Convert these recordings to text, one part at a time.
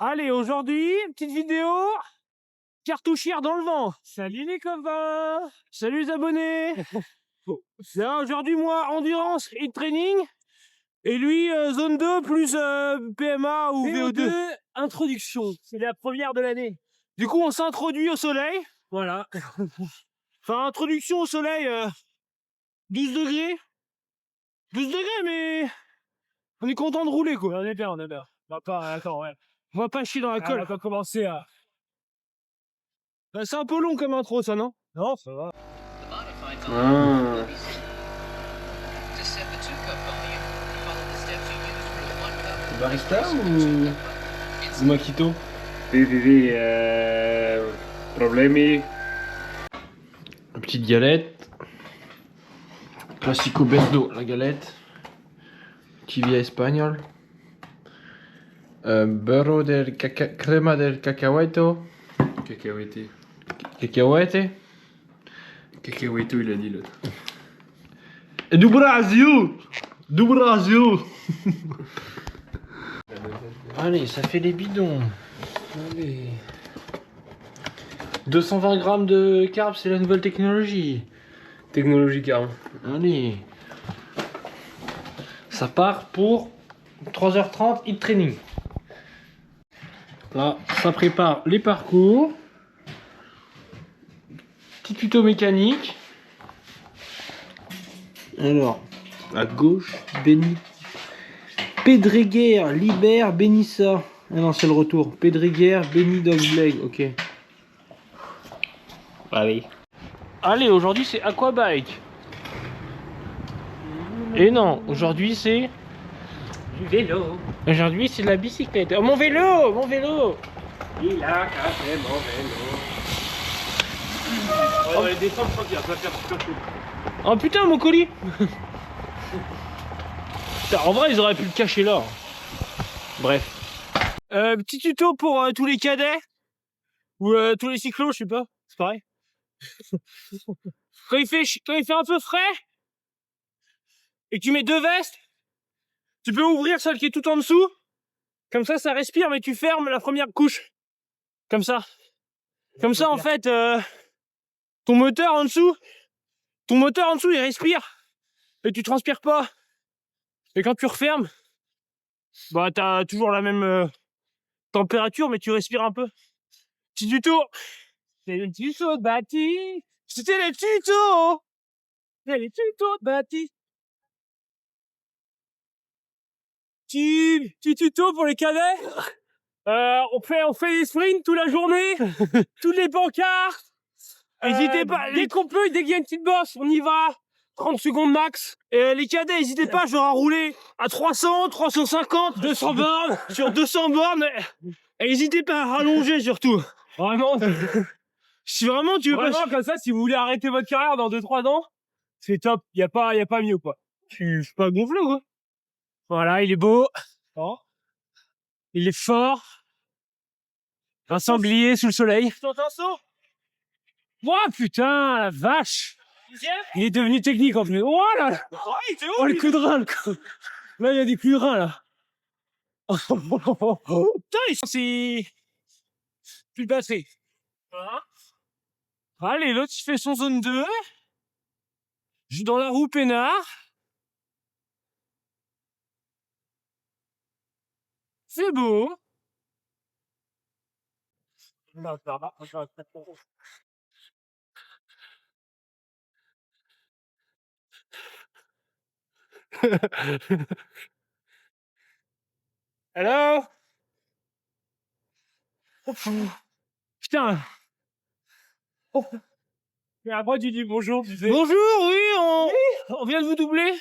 Allez, aujourd'hui, petite vidéo cartouchière dans le vent. Salut les copains. Salut les abonnés. Là, aujourd'hui, moi, endurance et training. Et lui, zone 2 plus PMA ou VO2. Introduction. C'est la première de l'année. Du coup, on s'introduit au soleil. Voilà. Enfin, introduction au soleil, 12 degrés. 12 degrés, mais on est content de rouler, quoi. On est bien, on est bien. On va pas, d'accord, ouais. On va pas chier dans la colle. On va pas commencer à... C'est un peu long comme intro, ça, non? Non, ça va. Ah. Barista ou Makito? Oui, problemi. Une petite galette. Classico Berdo, la galette. Tibia espagnol. Beurre del crema del cacahueto. Cacahuète. Cacahuete. Cacahuète, il a dit l'autre. Et du Brasil! Du Brasil! Allez, ça fait les bidons. Allez. 220 grammes de carbs, c'est la nouvelle technologie. Technologie carrément. Allez. Ça part pour 3h30 hit training. Là, ça prépare les parcours. Petit tuto mécanique. Alors, à gauche, Pedreguer, Libère, Benissa. Ah non, c'est le retour. Pedreguer, Benny Dogleg, ok. Allez. Allez, aujourd'hui c'est Aquabike. Et non, aujourd'hui c'est... Du vélo. Aujourd'hui c'est la bicyclette. Oh, mon vélo! Mon vélo! Il a cassé mon vélo. On va les descendre, je crois qu'il va pas faire super chaud. Oh putain, mon colis! Putain, en vrai, ils auraient pu le cacher là. Bref. Petit tuto pour tous les cadets. Ou tous les cyclos, je sais pas. C'est pareil. Quand il fait un peu frais, et que tu mets deux vestes, tu peux ouvrir celle qui est tout en dessous. Comme ça respire, mais tu fermes la première couche. Comme ça. Comme ça, en fait, ton moteur en dessous, il respire. Et tu transpires pas. Et quand tu refermes, bah t'as toujours la même température, mais tu respires un peu. Petit tuto. C'est le tuto de Baptiste. C'était les tutos. C'est les tutos de Baptiste. Petit tuto pour les cadets. On fait des sprints toute la journée. Toutes les pancartes. N'hésitez pas. Dès qu'on peut, dès qu'il y a une petite bosse, on y va. 30 secondes max. Et les cadets, n'hésitez pas, genre à rouler à 300, 350, 200 bornes, sur 200 bornes. Et n'hésitez pas à rallonger surtout. Vraiment. Si vraiment tu veux pas... Comme ça, si vous voulez arrêter votre carrière dans 2-3 ans, c'est top. Y a pas mieux, quoi. Je suis pas gonflé, quoi. Voilà, il est beau. Oh. Il est fort. Un sanglier sous le soleil. Ouah, putain, la vache. Il est devenu technique en plus. Oh là là. Oh, le coup de rein. Là, il y a des coups de rein, là. Putain, c'est plus passé. Voilà. Allez, l'autre, il fait son zone 2. Je suis dans la roue peinard. C'est beau. Hello. Putain. Et après, tu dis bonjour, tu sais. Bonjour, oui, on vient de vous doubler.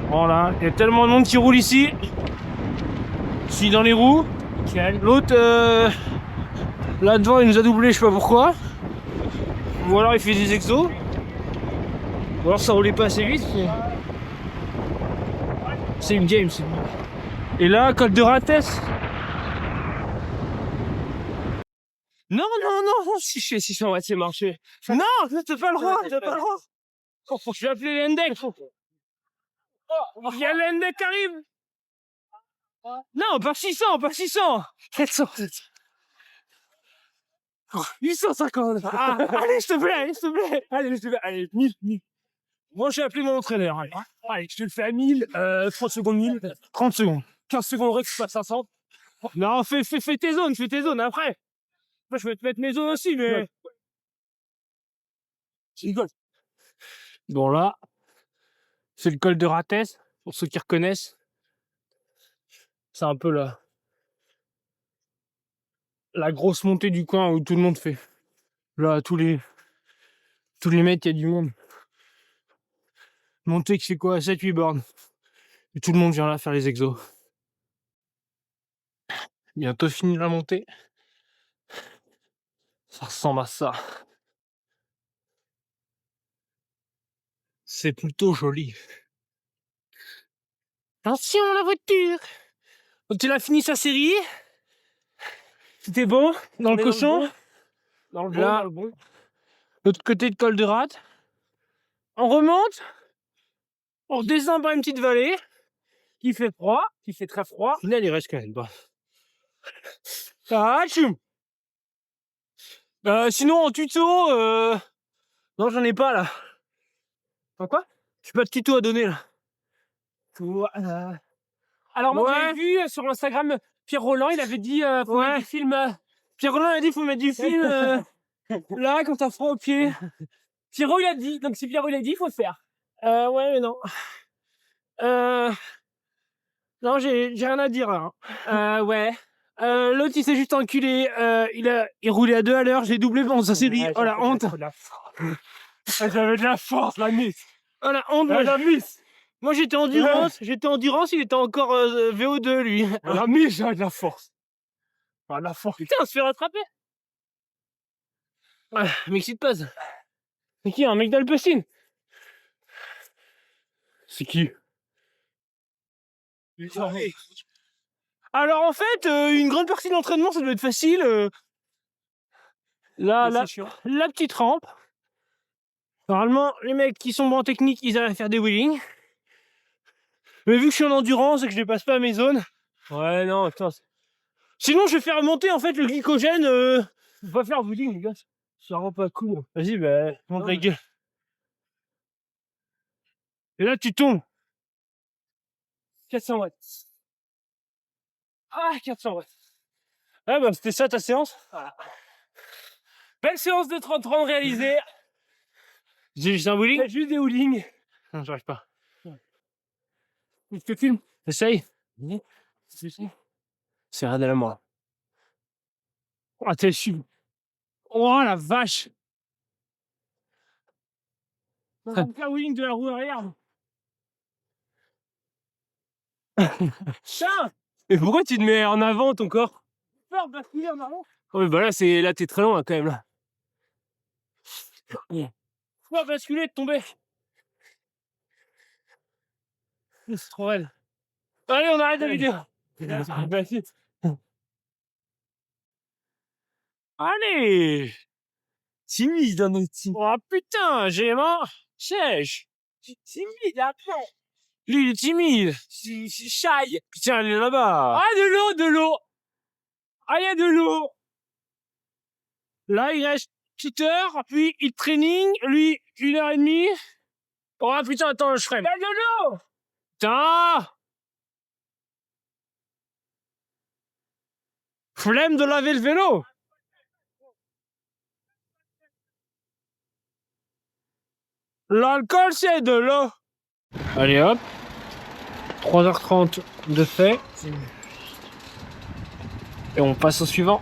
Voilà, il y a tellement de monde qui roule ici. Je suis dans les roues. L'autre, là devant, il nous a doublé, je sais pas pourquoi. Ou alors il fait des exos. Ou alors ça roulait pas assez vite. Mais... c'est une game, c'est une... Et là, col de Rates. Non, si, on va essayer de marcher. Non, t'as pas le droit, t'as pas le droit. Je vais appeler l'Endec. Il y a l'Endec qui arrive. Non, pas 600, pas 600. 700. 850. Ah, allez, s'il te plaît, s'il te plaît. Allez, s'il te plaît. Allez, 1000, 1000. Moi, j'ai appelé mon entraîneur. Allez, allez, je te le fais à 1000, 30 secondes 1000, 30 secondes. 15 secondes, reste pas 500. Non, fais tes zones après. Moi, je vais te mettre mes zones aussi, mais. Je rigole. Bon, là, c'est le col de Rathès, pour ceux qui reconnaissent. C'est un peu la grosse montée du coin où tout le monde fait. Là, tous les mètres, il y a du monde. Montée qui fait quoi, 7-8 bornes. Et tout le monde vient là faire les exos. Bientôt fini la montée. Ça ressemble à ça. C'est plutôt joli. Attention, la voiture! Donc, tu l'as fini sa série. C'était bon, dans le cochon. Dans le bon, là, dans le bon. L'autre côté de col de Rate. On remonte. On redescend par une petite vallée. Qui fait froid, qui fait très froid. Là, il reste quand même pas. Ah, tchoum. Sinon, en tuto, non, j'en ai pas là. En quoi? J'ai pas de tuto à donner là. Alors, moi, j'avais vu sur Instagram, Pierre Roland, il avait dit faut mettre du film. Pierre Roland a dit faut mettre du film là quand t'as froid aux pieds. Pierrot il a dit, donc si Pierrot il a dit, il faut le faire. Ouais, mais non. Non, j'ai rien à dire là. Ouais. L'autre il s'est juste enculé. Il roulait à 2 à l'heure, j'ai doublé bon, ça c'est dit. Oh la honte. J'avais de la force, la miss. Oh la honte, moi, la miss. Moi j'étais endurance, il était encore VO2 lui. La miss, j'avais de la force. Ah, la force. Putain, on se fait rattraper. M'excite pas ça. C'est qui, un mec d'Alpecin? C'est qui? Alors en fait, une grande partie de l'entraînement, ça doit être facile. La petite rampe. Normalement, les mecs qui sont bons en technique, ils arrivent à faire des wheelings. Mais vu que je suis en endurance et que je dépasse pas mes zones. Ouais, non, putain. Sinon, je vais faire monter en fait le glycogène. Je vais pas faire wheeling, les gars. Ça rend pas cool. Vas-y, monte la gueule. Et là, tu tombes. 400 watts. Ah, 400 watts. Ah, c'était ça ta séance? Voilà. Belle séance de 30-30 réalisée. J'ai juste un wheeling? J'ai juste des wheelings. Non, j'arrive pas. Je te filme. Essaye. C'est rien de la mort. Oh, t'es super. Oh la vache. On va faire wheeling de la roue arrière. Tiens. Mais pourquoi tu te mets en avant ton corps? Peur de basculer en avant. Oh mais bah là t'es très loin quand même là. Faut pas basculer, de tomber. C'est trop raide. Allez, on arrête la vidéo. Allez. Timide dans notre team. Oh putain, j'ai mort. Sèche. Timide après. Lui il est timide. C'est shy. Putain, elle est là-bas. Ah, de l'eau. Ah, il y a de l'eau. Là, il reste une petite heure, puis il training, lui, 1h30. Oh putain, attends, je freine. Il y a de l'eau. Putain. Flemme de laver le vélo. L'alcool, c'est de l'eau. Allez hop. 3h30 de fait. Et on passe au suivant.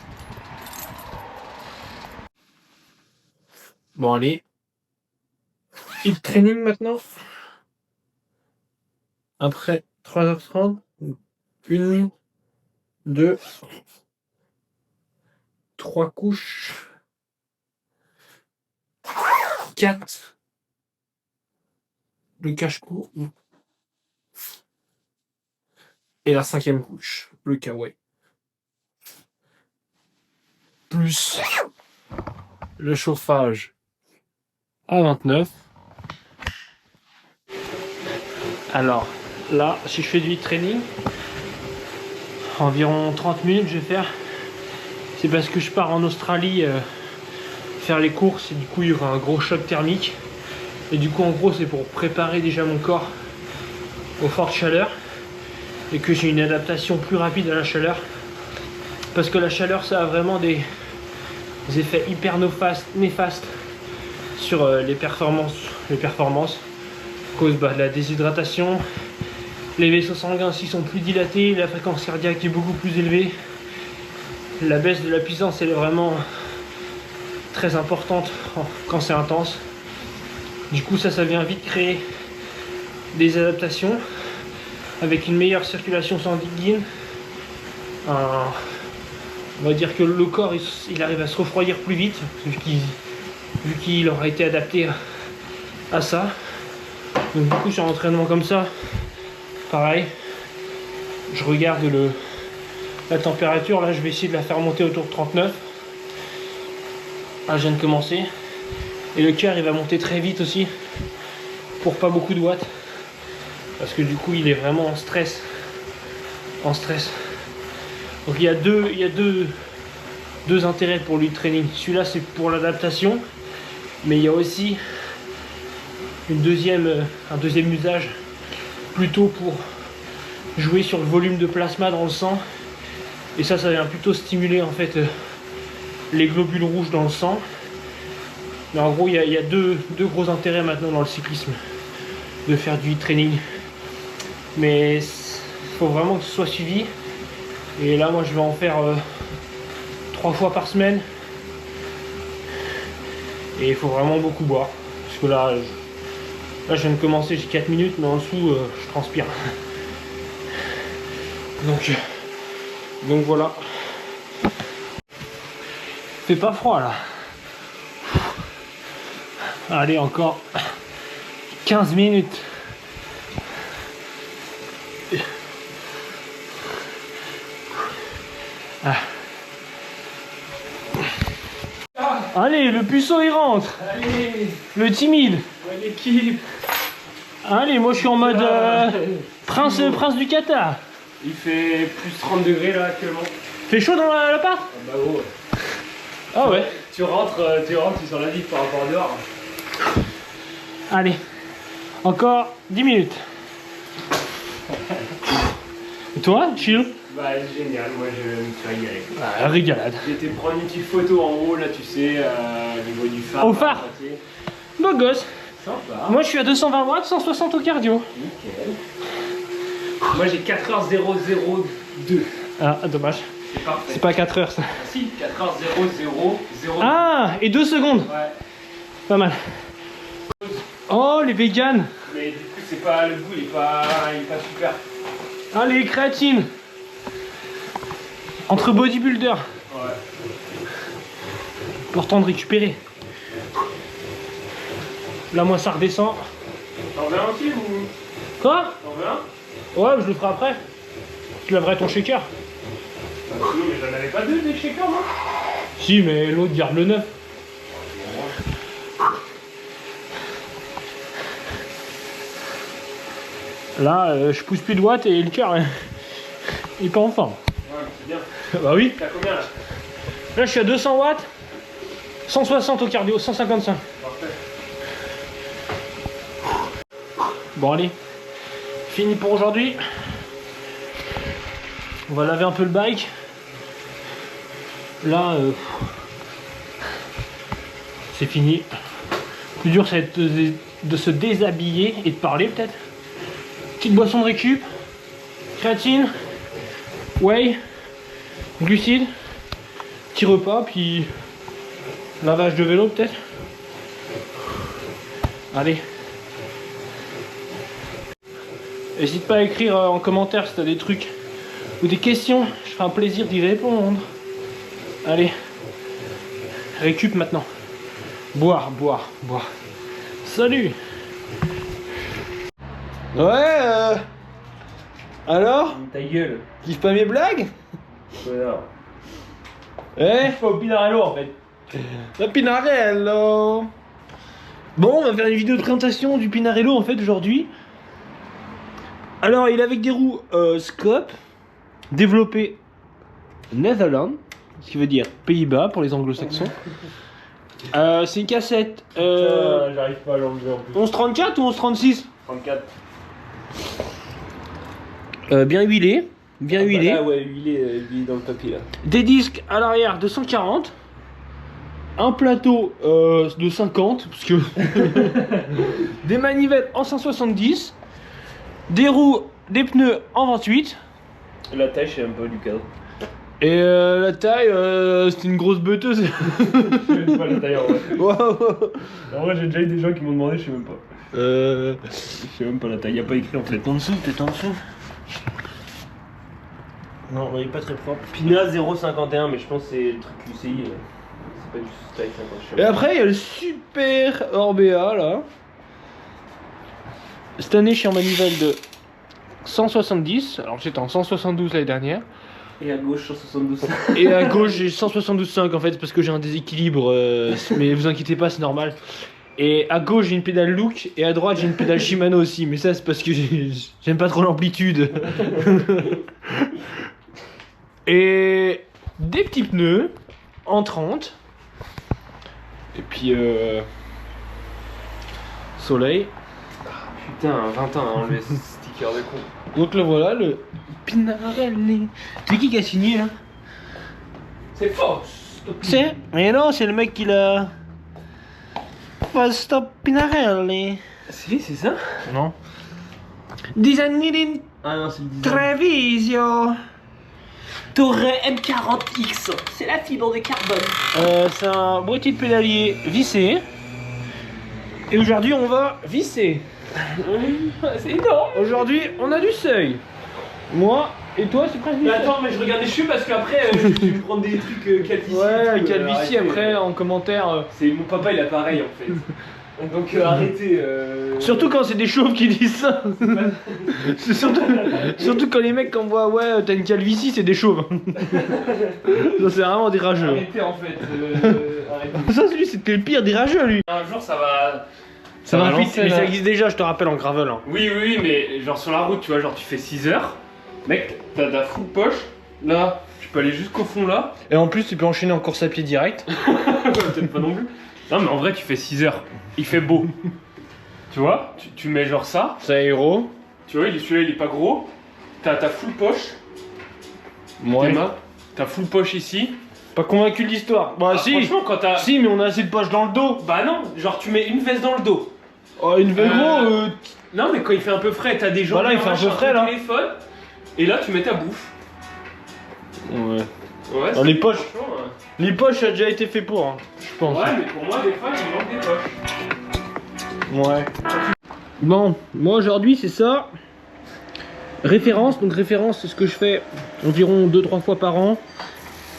Bon, allez. Hit training maintenant. Après 3h30. 1, 2, 3 couches. 4. Le cache-cou. Et la 5e couche, le kawaii. Plus le chauffage à 29. Alors là, si je fais du training, environ 30 minutes je vais faire. C'est parce que je pars en Australie faire les courses et du coup il y aura un gros choc thermique. Et du coup en gros c'est pour préparer déjà mon corps aux fortes chaleurs et que j'ai une adaptation plus rapide à la chaleur. Parce que la chaleur ça a vraiment des effets hyper néfastes sur les performances. À cause de la déshydratation, les vaisseaux sanguins aussi sont plus dilatés, la fréquence cardiaque est beaucoup plus élevée. La baisse de la puissance elle est vraiment très importante quand c'est intense. Du coup ça vient vite créer des adaptations avec une meilleure circulation sanguine. On va dire que le corps il arrive à se refroidir plus vite vu qu'il aura été adapté à ça. Donc du coup sur un entraînement comme ça, pareil, je regarde la température. Là je vais essayer de la faire monter autour de 39. Là je viens de commencer. Et le cœur il va monter très vite aussi pour pas beaucoup de watts. Parce que du coup il est vraiment en stress. Donc il y a deux intérêts pour le training. Celui-là c'est pour l'adaptation. Mais il y a aussi un deuxième usage plutôt pour jouer sur le volume de plasma dans le sang. Et ça vient plutôt stimuler en fait les globules rouges dans le sang. Mais en gros il y a deux gros intérêts maintenant dans le cyclisme de faire du training. Mais il faut vraiment que ce soit suivi. Et là moi je vais en faire 3 fois par semaine. Et il faut vraiment beaucoup boire. Parce que là je viens de commencer, j'ai 4 minutes, mais en dessous je transpire. Donc voilà. Fait pas froid là. Allez, encore 15 minutes. Ah. Allez, le puceau il rentre. Allez, Le timide. l'équipe. Allez, moi je suis en mode prince du Qatar. Il fait plus 30 degrés là actuellement. Fait chaud dans l'appart? Ah bah gros. Ah ouais. Tu rentres, tu sur la vie par rapport à dehors. Allez, encore 10 minutes. Et toi, chill? Bah génial, moi je me suis régalé. Ah, régalade. J'ai été prendre une petite photo en haut là, tu sais, au niveau du phare. Au phare? Beau gosse. Sympa. Moi je suis à 220 watts, 160 au cardio. Nickel. Moi j'ai 4h002. Ah, dommage. C'est parfait. C'est pas 4 heures ça. Ah, si, 4h000. Ah, et 2 secondes. Ouais. Pas mal. Oh, les véganes. Mais du coup c'est pas, le goût il est pas super. Allez, créatine. Entre bodybuilder. Ouais. Important de récupérer. Là, moi, ça redescend. T'en veux un aussi ou... Quoi? T'en veux un? Ouais, je le ferai après. Tu laverais ton shaker. Non, mais j'en avais pas deux des shakers, moi. Si, mais l'autre garde le neuf. Là, je pousse plus de watts et le cœur, il est pas en forme. Ouais, c'est bien. Bah oui. T'as combien là? Là, je suis à 200 watts. 160 au cardio, 155. Parfait. Bon, allez. Fini pour aujourd'hui. On va laver un peu le bike. Là, c'est fini. Le plus dur, ça va être de se déshabiller et de parler peut-être. Petite boisson de récup. Créatine. Whey. Glucides. Petit repas, puis lavage de vélo peut-être. Allez. N'hésite pas à écrire en commentaire si tu as des trucs ou des questions. Je ferai un plaisir d'y répondre. Allez. Récup maintenant. Boire. Salut. Ouais, alors? Ta gueule. Kiffe pas mes blagues? Voilà. Eh? Pas au Pinarello en fait. La Pinarello! Bon, on va faire une vidéo de présentation du Pinarello en fait aujourd'hui. Alors, il est avec des roues Scope. développé Netherlands, ce qui veut dire Pays-Bas pour les anglo-saxons. C'est une cassette J'arrive pas à l'enlever en plus. 1134 ou 1136 34. bien huilé. Bien huilé. Ah ouais, huilé dans le papier là. Des disques à l'arrière de 140. Un plateau de 50. Parce que des manivelles en 170. Des roues, des pneus en 28. La taille, je sais même pas du cadre. Et la taille, c'était une grosse beuteuse. Je sais même pas la taille en vrai. Wow. En vrai, j'ai déjà eu des gens qui m'ont demandé, je sais même pas. Je sais même pas la taille, y a pas écrit en fait. En dessous, peut-être en dessous. Non, il est pas très propre. Pina 0,51, mais je pense que c'est le truc QCI. C'est pas du style 50. Et après, il y a le super Orbea là. Cette année, je suis en manivelle de 170. Alors, j'étais en 172 l'année dernière. Et à gauche 172. Et à gauche, j'ai 172,5 en fait, parce que j'ai un déséquilibre. Mais vous inquiétez pas, c'est normal. Et à gauche, j'ai une pédale Look. Et à droite, j'ai une pédale Shimano aussi. Mais ça, c'est parce que j'aime pas trop l'amplitude. Et des petits pneus en 30. Et puis soleil. Putain, 20 ans à enlever ce sticker de con. Donc là voilà le Pinarelli. C'est qui a signé là? C'est faux. C'est? Mais non, c'est le mec qui l'a. Fausto Pinarelli. C'est ça? Non. Design Ah non, c'est le design. Trevisio. Torre M40X, c'est la fibre de carbone. C'est un boîtier de pédalier vissé. Et aujourd'hui, on va visser. C'est énorme. Aujourd'hui, on a du seuil. Moi et toi, c'est presque du Mais seuil. attends, mais je regarde les cheveux parce qu'après, je vais me prendre des trucs calvitie. Ouais, calvitie après en commentaire. C'est mon papa, il a pareil en fait. Donc arrêtez. Surtout quand c'est des chauves qui disent ça. C'est surtout quand les mecs envoient ouais t'as une calvitie, c'est des chauves. Ça c'est vraiment des rageux. Arrêtez en fait. Arrêtez. Ça lui c'était le pire des rageux lui. Un jour ça va. Ça va vite, lancer, mais là. ça existe déjà, je te rappelle en gravel. Hein. Oui, mais genre sur la route, tu vois, genre tu fais 6 heures. Mec, t'as de la full poche. Là, tu peux aller jusqu'au fond là. Et en plus tu peux enchaîner en course à pied direct. Peut-être pas non plus. Non, mais en vrai, tu fais 6 heures. Il fait beau. Tu vois, tu mets genre ça. Ça aéro. Tu vois, celui-là, il est pas gros. T'as ta full poche. Ouais. Théma. T'as full poche ici. Pas convaincu de l'histoire. Bah Ah, si. Franchement, quand t'as. Si mais on a assez de poches dans le dos. Bah non, genre tu mets une veste dans le dos. Oh une vélo Non, mais quand il fait un peu frais, t'as des gens Bah là, il fait un peu frais, là. téléphone. Et là, tu mets ta bouffe. Ouais. Ouais. Dans les poches. franchement, Les poches ça a déjà été fait pour, hein, je pense. Ouais, mais pour moi, des fois, il manque des poches. Ouais. Bon, moi aujourd'hui c'est ça. Référence, donc référence c'est ce que je fais environ 2-3 fois par an.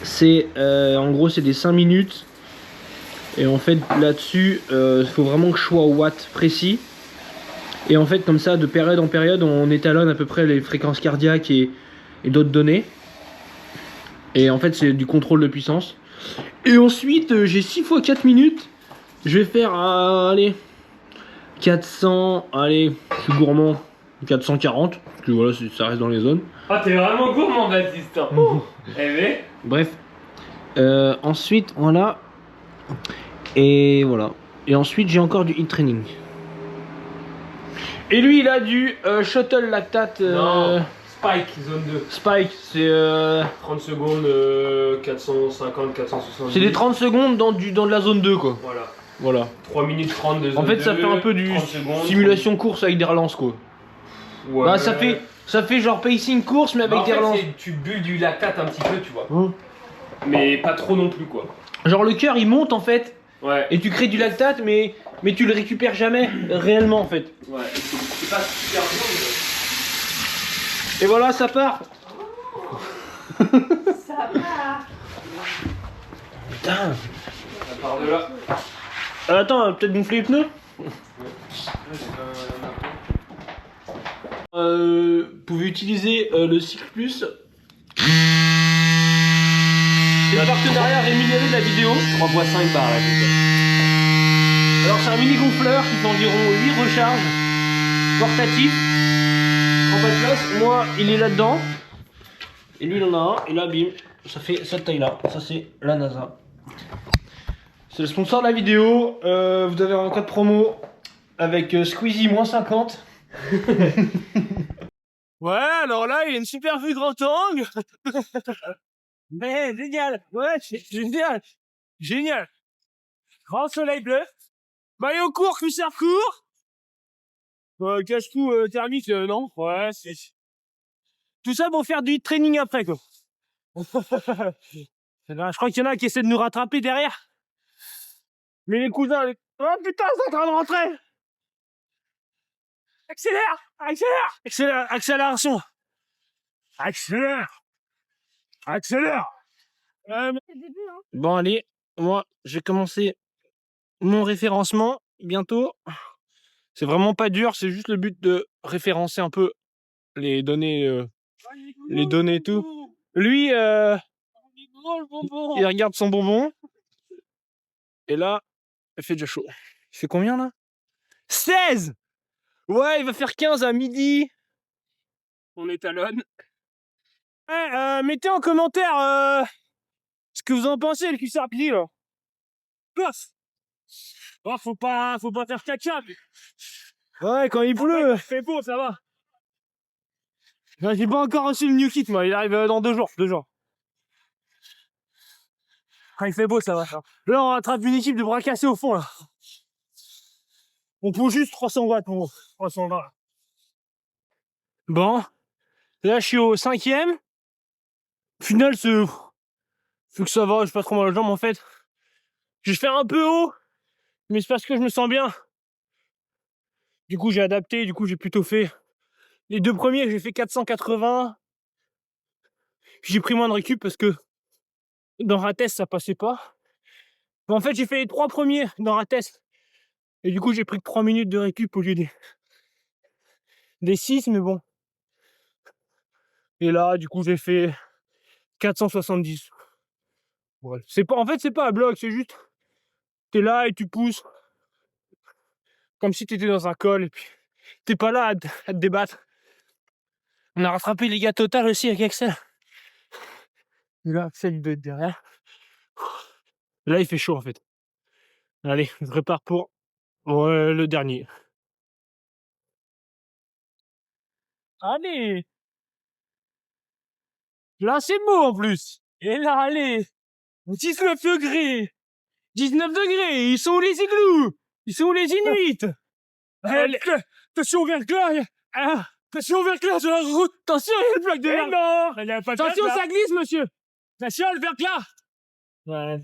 C'est en gros c'est des 5 minutes. Et en fait là-dessus, il faut vraiment que je sois au watt précis. Et en fait comme ça de période en période on étalonne à peu près les fréquences cardiaques et d'autres données. Et en fait c'est du contrôle de puissance. Et ensuite j'ai 6 fois 4 minutes. Je vais faire allez 400, allez, je suis gourmand, 440, parce que voilà, ça reste dans les zones. Ah, t'es vraiment gourmand, Baptiste. Eh mais. Bref, ensuite, voilà, et voilà. Et ensuite, j'ai encore du hit training. Et lui, il a du shuttle lactate. Non. Spike, zone 2. Spike, c'est 30 secondes, 450, 470. c'est des 30 secondes dans de la zone 2, quoi. Voilà. Voilà. 3 minutes 30 de zone En fait, 2, ça fait un peu du 30 secondes, simulation course avec des relances, quoi. Ouais. Bah, ça fait genre pacing course, mais avec Bah, en des fait, relances. tu bulles du lactate un petit peu, tu vois. Hein. Mais pas trop non plus, quoi. Genre, le cœur, il monte, en fait. Ouais. Et tu crées du lactate, mais tu le récupères jamais réellement en fait. Ouais. C'est pas super bon, Et voilà, ça part. Ça va. Putain. mais à part de là. Attends, peut-être gonfler les pneus. Vous pouvez utiliser le Cycle Plus. C'est le partenariat rémunéré de la vidéo. 3,5 bar là. Alors c'est un mini gonfleur qui fait environ 8 recharges portatifs. En pas de place. Moi, il est là-dedans. Et lui, il en a un. Et là, bim, ça fait cette taille-là. Ça, c'est la NASA. C'est le sponsor de la vidéo. Vous avez un code promo avec Squeezie moins 50. Ouais, alors là, il y a une super vue grand angle. Mais génial. Ouais, c'est génial. Génial. Grand soleil bleu. Maillot court, cuissard court. Cache-cou thermique, non. Ouais, c'est... Tout ça pour faire du training après, quoi. Je crois qu'il y en a qui essaient de nous rattraper derrière. Mais les cousins... Oh putain, c'est en train de rentrer. Accélère. Accélère. Accélère. Accélération. Accélère. Accélère. Bon, allez. Moi, je vais commencer mon référencement bientôt. C'est vraiment pas dur, c'est juste le but de référencer un peu les données et tout. Lui, il regarde son bonbon. Et là, il fait déjà chaud. Il fait combien là? 16. Ouais, il va faire 15 à midi. On étalonne. Ouais, mettez en commentaire ce que vous en pensez, le cuissard pili là. Gosse. Oh, faut pas faire caca. Ouais, quand il pleut. Il fait beau, ça va. J'ai pas encore reçu le new kit, moi. Il arrive dans 2 jours. 2 jours. Ah, il fait beau, ça va. Là, on rattrape une équipe de bras cassés au fond, là. On pousse juste 300 watts, mon gros. 300 watts. Bon. Là, je suis au 5e. Final, c'est... Faut que ça va, j'ai pas trop mal aux jambes, en fait. Je vais faire un peu haut. Mais c'est parce que je me sens bien. Du coup, j'ai adapté. Du coup, j'ai plutôt fait... Les 2 premiers, j'ai fait 480. J'ai pris moins de récup parce que dans Rates, ça passait pas. Mais en fait, j'ai fait les 3 premiers dans Rates. Et du coup, j'ai pris que 3 minutes de récup au lieu des 6, mais bon. Et là, du coup, j'ai fait 470. Voilà. C'est pas, en fait, c'est pas un bloc, c'est juste... T'es là et tu pousses. Comme si t'étais dans un col et puis... T'es pas là à te débattre. On a rattrapé les gars Total aussi avec Axel. Et là, Axel, il doit être derrière. Là, il fait chaud, en fait. Allez, je prépare pour le dernier. Allez! Là, c'est beau, en plus. Et là, allez! 19 degrés! 19 degrés! Ils sont où les igloos? Ils sont où les Inuits? Attention, verglas! Attention, verglas sur la route! Attention, il y a le bloc de verre! Non! Il y a pas de attention, ça glisse, monsieur! Attention, le verglas! Ouais.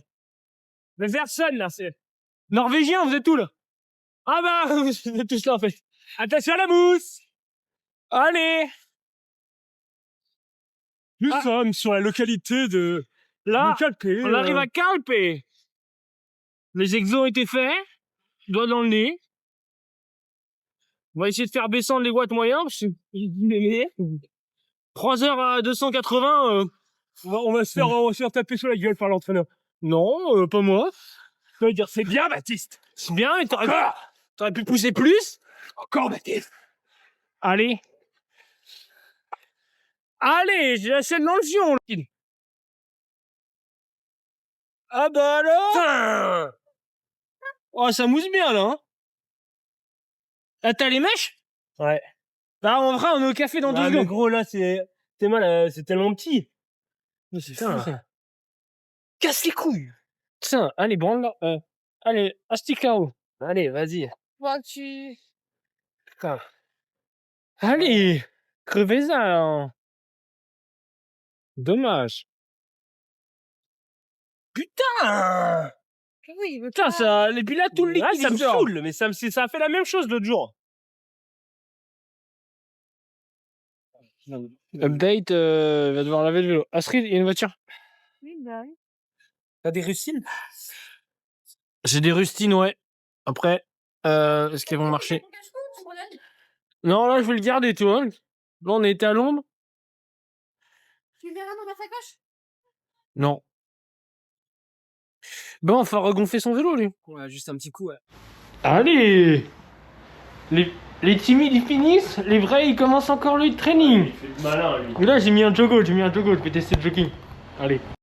Le Verson, là, c'est... Norvégien, vous êtes où, là? Ah bah, vous êtes tous là, en fait. Attention à la mousse! Allez! Nous sommes sur la localité de... Là, Calpé, on arrive à Calpé. Les exos ont été faits. Doigt dans le nez. On va essayer de faire descendre les watts moyens. Parce que... 3 heures à 280. On va se faire taper sur la gueule par l'entraîneur. Non, pas moi. Ça veut dire c'est bien, Baptiste. C'est bien, mais t'aurais pu pousser plus. Encore, Baptiste. Allez. Allez, j'ai la chaîne dans le fion, là. Ah bah alors. Oh, ça mousse bien, là. Hein. Ah, t'as les mèches? Ouais. Bah, en vrai, on est au café dans 2 secondes. Mais gros, là, c'est tellement petit. C'est fou, ça. Casse les couilles. Tiens, allez, branle là. Allez, asticao. Allez, vas-y. Vas-y. Putain. Allez, crevez ça, hein. Dommage. Putain! Oui, putain, ça, et puis là, tout le liquide, ça me saoule, mais ça a fait la même chose l'autre jour. Update, va devoir laver le vélo. Astrid, il y a une voiture. Oui, bah oui. T'as des rustines? J'ai des rustines, ouais. Après, est-ce qu'elles vont marcher? Non, là, je vais le garder, tu vois. Là, on était à Londres. Tu verras dans ma sacoche? Non. Bon, enfin, regonfler son vélo, lui. Ouais, juste un petit coup, ouais. Allez! Les timides ils finissent, les vrais ils commencent encore le training. Il fait le malin lui. Et là j'ai mis un joggo, je vais tester le jogging. Allez.